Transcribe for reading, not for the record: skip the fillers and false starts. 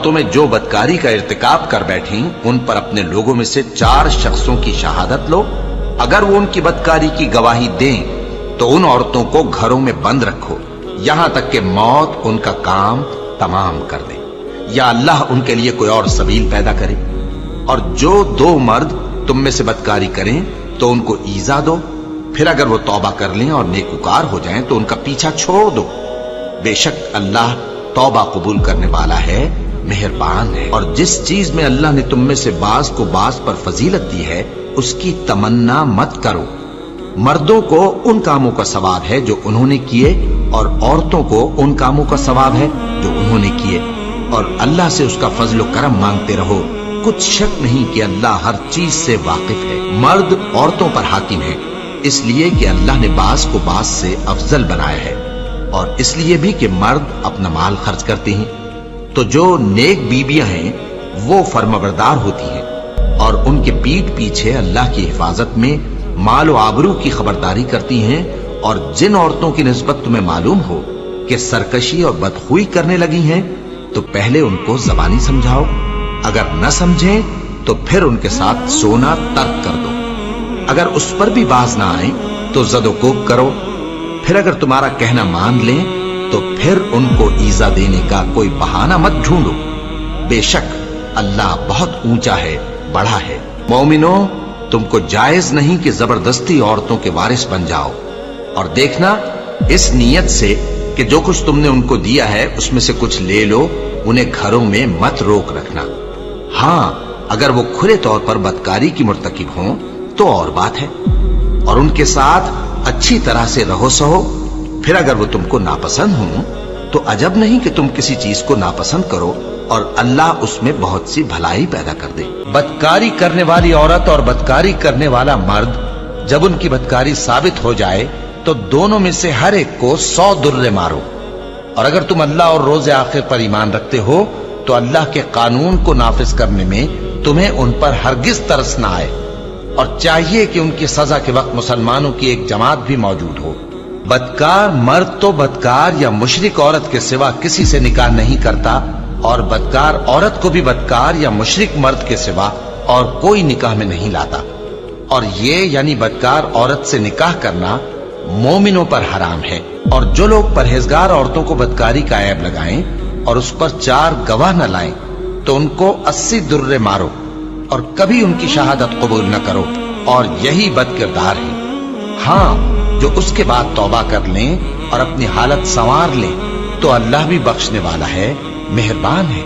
तुम्हें जो बदकारी का इर्तिकाब कर बैठी उन पर अपने लोगों में से 4 शख्सों की शहादत लो। अगर वो उनकी बदकारी की गवाही दें तो उन औरतों को घरों में बंद रखो यहां तक कि मौत उनका काम तमाम कर दे, या अल्लाह उनके लिए कोई और सबील पैदा करे। और जो 2 मर्द तुम में से बदकारी करें तो उनको ईजा दो, फिर अगर वो तौबा कर लें और नेकुकार हो जाएं तो उनका पीछा छोड़ दो। बेशक अल्लाह तौबा कबूल करने वाला है, मेहरबान है। और जिस चीज में अल्लाह ने तुम में से बाज को बाज पर फजीलत दी है उसकी तमन्ना मत करो। मर्दों को उन कामों का सवाब है जो उन्होंने किए और औरतों को उन कामों का सवाब है जो उन्होंने किए, और अल्लाह से उसका फजल करम मांगते रहो। कुछ शक नहीं कि अल्लाह हर चीज से वाकिफ है। मर्द औरतों पर हाकिम है इसलिए कि अल्लाह ने बाज को बाज से अफजल बनाया है, और इसलिए भी कि मर्द अपना माल खर्च करते हैं। तो जो नेक बीबियां हैं वो फर्माबरदार होती हैं और उनके पीठ पीछे अल्लाह की हिफाजत में माल व आबरू की खबरदारी करती हैं। और जिन औरतों की निस्बत तुम्हें मालूम हो कि सरकशी और बदखुई करने लगी हैं तो पहले उनको ज़बानी समझाओ, अगर न समझें तो फिर उनके साथ सोना तर्क कर दो। अगर उस पर भी बाज ना आए तो ज़दोकोब करो, फिर अगर तुम्हारा कहना मान लें तो फिर उनको ईजा देने का कोई बहाना मत ढूंढो। बेशक अल्लाह बहुत ऊंचा है, बड़ा है। मोमिनो, तुमको जायज नहीं कि जबरदस्ती औरतों के वारिस बन जाओ, और देखना इस नीयत से कि जो कुछ तुमने उनको दिया है उसमें से कुछ ले लो, उन्हें घरों में मत रोक रखना। हाँ, अगर वो खुले तौर पर बदकारी की मुर्तकिब हों तो और बात है, और उनके साथ अच्छी तरह से रहो सहो। फिर अगर वो तुमको नापसंद हों तो अजब नहीं कि तुम किसी चीज को नापसंद करो और अल्लाह उसमें बहुत सी भलाई पैदा कर दे। बदकारी करने वाली औरत और बदकारी करने वाला मर्द जब उनकी बदकारी साबित हो जाए तो दोनों में से हर एक को 100 दुर्रे मारो। और अगर तुम अल्लाह और रोज़े आखिर पर ईमान रखते हो तो अल्लाह के कानून को नाफिज करने में तुम्हें उन पर हरगिज तरस ना आए, और चाहिए कि उनकी सजा के वक्त मुसलमानों की एक जमात भी मौजूद हो। बदकार मर्द तो बदकार या मुशरिक औरत के सिवा किसी से निकाह नहीं करता, और बदकार औरत को भी बदकार या मुशरिक मर्द के सिवा और कोई निकाह में नहीं लाता। और ये यानी बदकार औरत से निकाह करना मोमिनों पर हराम है। और जो लोग परहेजगार औरतों को बदकारी का ऐब लगाएं और उस पर 4 गवाह न लाएं तो उनको 80 दुर्रे मारो और कभी उनकी शहादत कबूल न करो, और यही बदकिरदार है। हाँ, जो उसके बाद तौबा कर लें और अपनी हालत संवार लें तो अल्लाह भी बख्शने वाला है, मेहरबान है।